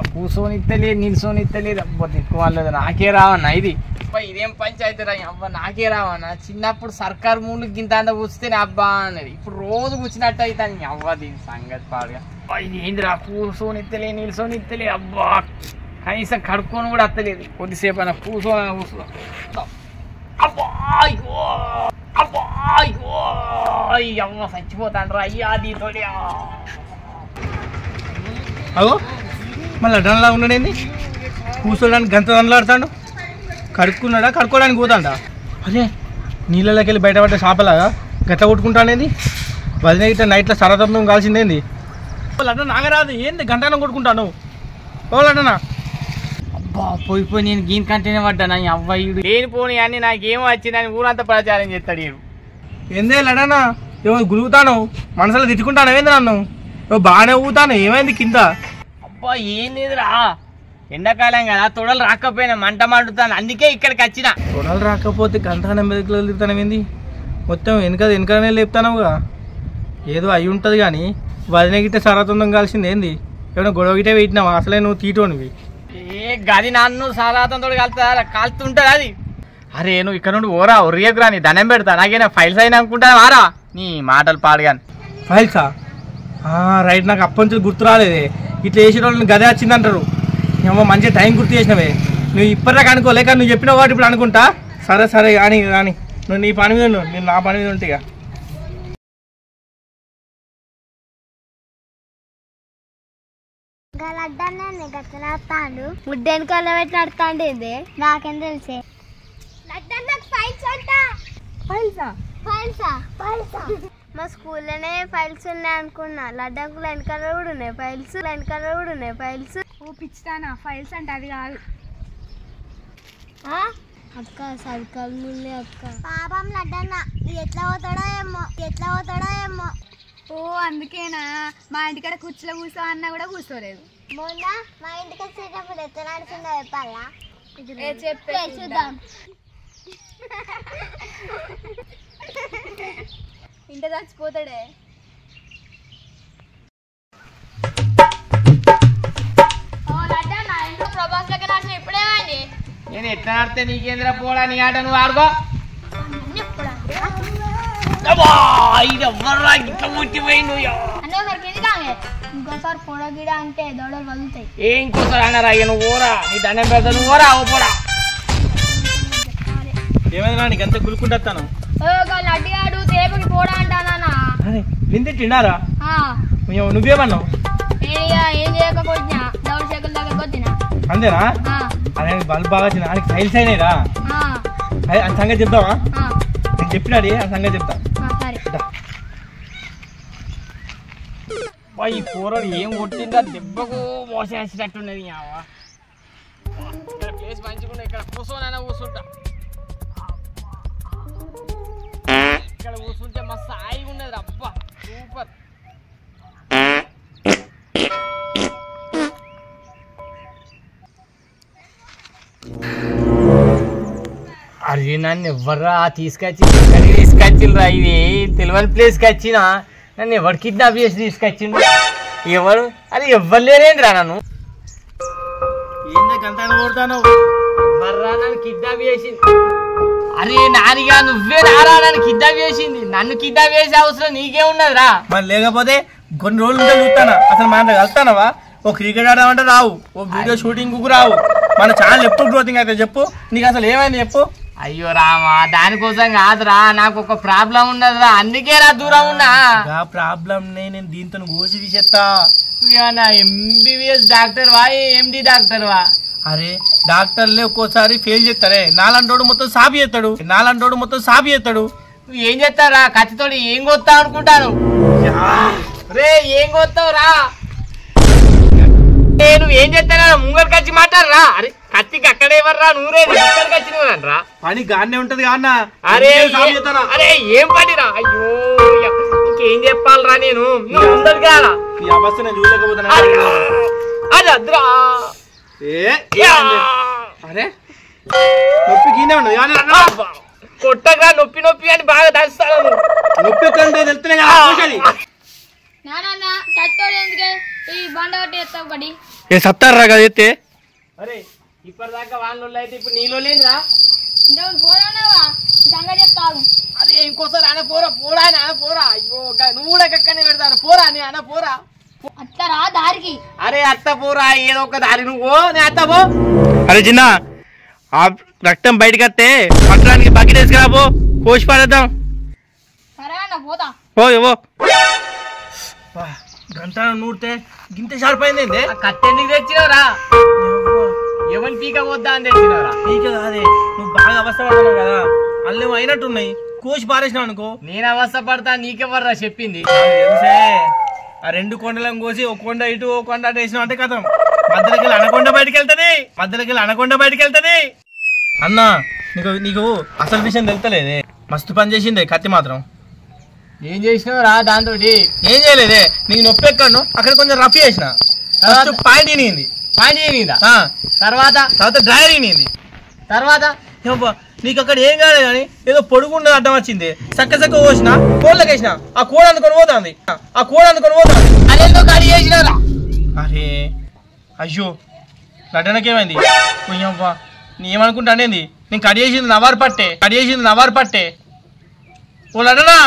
కూర్చొని ఇస్తలేదు నిల్చొని ఇస్తలేదు అబ్బా దిక్కుమాలేదు నాకే రావన్నా ఇది ఇదేం పంచాయతీ రా అబ్బా నాకే రావన్నా చిన్నప్పుడు సర్కారు మూడు గింత అంత కూర్చుతేనే అబ్బా అనేది ఇప్పుడు రోజు కూర్చున్నట్టు అవుతాను అవ్వ దీని సంగతి పాడుగా ఇది ఏందిరా కూర్చొని ఇస్తలే నిల్చొని ఇస్తలే అబ్బా కనీసం కడుక్కొని కూడా వస్తలేదు కొద్దిసేపు అయినా కూర్చో అబ్బా అబ్బా అవ్వ చచ్చిపోతాను రా అయ్యా దీంతోటి అగో మళ్ళీ అడ్డనలా ఉన్నాడేంది కూర్చోడానికి గంత దండలాడుతాడు కడుక్కున్నాడా కడుక్కోవడానికి పోతాడా అదే నీళ్ళలోకి వెళ్ళి బయటపడ్డ చేపలాగా గట్ట కొట్టుకుంటానేది వదిన గిట్ట నైట్లో సరదం కాల్సిందేంది అడ్డ నాగరాదు ఏంది గంటనే కొట్టుకుంటాను ఓలడ్డనా అబ్బా పోయి నేను గీన్ కంటేనే పడ్డాను అవ్వయుడు లేని పోనీ అని నాకేమో వచ్చిందని ఊరంతా ప్రచారం చేస్తాడు వీడు ఏందే లడనా ఏమో గులుగుతాను మనసులో తిట్టుకుంటాను ఏంది నన్ను బాగానే ఊతాను ఏమైంది కింద అబ్బా ఏం లేదురా ఎండాకాలం కదా తొడలు రాకపోయినా మంట మండుతాను అందుకే ఇక్కడికి వచ్చిన తొడలు రాకపోతే గంటనే మెదకులు తిరుగుతాను ఏంది మొత్తం వెనకనే లేపుతానుగా ఏదో అయి ఉంటుంది కానీ వదిన గిట్టే సరతుందం కాల్సింది ఏంది ఏమైనా గొడవ గిట్టే పెట్టినావా అసలే నువ్వు తీటోనివి ఏ గది నన్ను సరాతంతో కాలుతుంటుంది అది అరే నువ్వు ఇక్కడ నుండి ఓరా ఒరియకురా నీ దండం పెడతా నాకేనా ఫైల్స్ అయినా అనుకుంటా వారా నీ మాటలు పాడగాను ఫైల్సా రైట్ నాకు అప్పటి గుర్తు రాలేదే ఇట్లా చేసిన వాళ్ళని గదే వచ్చిందంటారు ఏమో మంచిగా టైం గుర్తు చేసినవే నువ్వు ఇప్పటిదాకా అనుకోలేక నువ్వు చెప్పిన వాటి ఇప్పుడు అనుకుంటా సరే కానీ నువ్వు నీ పని మీద నేను నా పని మీద ఉంటేగా ముద్దెనకాల పెట్టి నడుతాండి నాకేం తెలిసే మా స్కూల్లోనే ఫైల్స్ ఉన్నాయి అనుకున్నా లడ్డంకులు వెనకాల కూడా ఉన్నాయి ఫైల్స్ ఓ పిచ్చితానా ఫైల్స్ అంటే అది కాదు అక్క సర్కల్ ముందే అక్క పాపం లడ్డన్న ఎట్లా పోతాడో ఏమో ఓ అందుకేనా మా ఇంటికాడ కుర్చీలో కూర్చో అన్నా కూడా కూర్చోలేదు మొన్న మా ఇంటికి వచ్చేటప్పుడు ఎట్లా నడుస్తుందో చెప్పాలా చెప్పే చూద్దాం ఇంట చచ్చిపోతాడే ప్రభాస్ దగ్గర నడిచిన ఇప్పుడేమండి నేను ఎట్లా ఆడితే నీకేంద్ర పోడా నీ ఆట నువ్వు ఆడుకో ఇది ఎవ్వరా ఇట్లా ముట్టిపోయిండు అంటే ఒకరికి ఇంకోసారి పొడ గిడ అంటే దొడలు వదులుతాయి ఇంకోసారి అన్నారా ఇక నువ్వు ఓరా నీ దండం పెడతా నువ్వు ఓరా ఓ పోడా ఏమైందా నీకు అంత గులుకుంటాను లడ్డిగాడు తేపుకి పోడా అంటానా నింది తిన్నారా నువ్వేమన్నావు ఏం చేయకపోతున్నా దౌడు చేకల దగ్గర కొద్దినా అంతేనా అదే బల్బ్ బాగా వచ్చిన ఆయనకి ఫైల్స్ అయినాయిరా ఆ సంగతి చెప్తావా నేను చెప్పినాడు ఆ సంగతి చెప్తా ఈ కూరలు ఏం కొట్టిందా దెబ్బకు మోసం వేసినట్టున్నది ఇక్కడ ప్లేస్ మంచిగా ఇక్కడ కూర్చోనైనా కూర్చుంటా ఇక్కడ కూర్చుంటే మస్తు హాయిగా ఉన్నది అబ్బా సూపర్ అరే నన్ను ఎవర్రా తీసుకొచ్చిరా ఇది తెలియని ప్లేస్కి వచ్చినా నన్ను ఎవరు కిడ్నాప్ చేసి తీసుకొచ్చిండు ఎవరు అది ఎవ్వరు లేరేంద్రా నన్ను ఎవర్రా నన్ను కిడ్నాప్ చేసింది అరే నానిగా నువ్వే రారా నన్ను కిడ్నాప్ చేసింది నన్ను కిడ్నాప్ చేసే అవసరం నీకే ఉన్నదిరా మరి లేకపోతే కొన్ని రోజులు ఉంటే చూస్తానా అసలు మన కలుస్తానవా ఓ క్రికెట్ ఆడమంటే రావు ఓ వీడియో షూటింగ్ రావు మన ఛానల్ ఎప్పుడు గ్రోతింగ్ అయితే చెప్పు నీకు అసలు ఏమైంది చెప్పు అయ్యో రామా దానికోసం కాదురా నాకు ఒక ప్రాబ్లం ఉన్నదిరా అందుకే రా దూరం ఉన్నా ప్రాబ్లం నేను దీంతో కోసి తీసేస్తా ఎంబీబీఎస్ డాక్టర్ వా ఎండి డాక్టర్ వా అరే డాక్టర్లే ఒక్కోసారి ఫెయిల్ చేస్తారే నాలంటోడు మొత్తం సాబి చేస్తాడు నువ్వు ఏం చేస్తావురా కత్తితోడు ఏం కొత్తావు అనుకుంటాను రే ఏం కొత్తావు రా నువ్వు ఏం చేస్తానా ముంగడికి వచ్చి మాట్లాడరా అరే కత్తికి అక్కడే ఎవర్రా నువ్వురే ముంగడికి వచ్చినరా పని గానే ఉంటది అన్న అరే అరే ఏం పనిరా అయ్యో ఇంకేం చెప్పాలరా నేను ఉండదు కదా ఈ అవస్థ నేను చూడలేకపోతున్నా అది అద్దురా అరే నొప్పి గీనే ఉన్నది కొట్టగా నొప్పి అని బాగా దంచుతాను నొప్పి తెలుస్తున్నాయి కదా నాన్న కట్టోడు ఎందుకే ఈ బండ ఒకటి ఎత్తావు ఒకటి ఏ సత్తారా కదా ఎత్తే అరే ఇప్పటిదాకా వాళ్ళు అయితే ఇప్పుడు నీళ్ళు లేదురా. ఇంతకు పోరానవా సంగతి చెప్తాను. అరే ఇంకోసారి అన్న పోరా పోరా అని అన్న పోరా. అయ్యో నువ్వు కూడా గక్కనే పెడతాను పోరా అని అన్న పోరా. అట్లా రా దారికి. అరే అత్త పోరా ఏదో ఒక దారి నువ్వు నేను అత్త పో. అరే చిన్న ఆ రక్తం బయటకు వస్తే పట్టడానికి బకెట్ వేసుకురా పో కోసి పారేద్దాం. సరే అన్న పోతా. ఓ గంట నూరితే గింత షార్ప్ అయింది. కట్టెందుకు తెచ్చినవరా? ఎవరిని పీక పోద్దా అని తెచ్చినవరా? పీక కాదే నువ్వు బాగా అవస్థ పడుతున్నావు కదా అల్లు అయినట్టున్నాయి కోసి పారేసినావు అనుకో. నేను అవస్థ పడతా నీకెవర్రా చెప్పింది? తెలుసే ఆ 2 కొండలను కోసి ఒక కొండ ఇటు ఒక కొండ అటు వేసినావు అంటే కథం మధ్యలోకి అనకొండ బయటకు వెళ్తుంది. అన్నా నీకు అసలు విషయం తెలుస్తలేదే మస్తు పని చేసిందే కత్తి మాత్రం. ఏం చేసినవరా దాంతో? ఏం చేయలేదే నీకు నొప్పి ఎక్కడను అక్కడ కొంచెం రఫ్ చేసిన పాయింట్ ఇనింది తర్వాత డ్రైవర్ ఇనింది తర్వాత నీకు అక్కడ ఏం కాలేదు కానీ ఏదో పొడుగుండ అడ్డం వచ్చింది చక్క కోసిన కోళ్ళకి వేసిన ఆ కోడ అందుకొని పోతుంది అదేందో కడి చేసినవరా? అరే అయ్యో లడ్డనకేమైంది పోయ్యవ్వా నీ ఏమనుకుంటానేంది నేను కడి చేసింది నవారు పట్టే ఓ లడ్డనా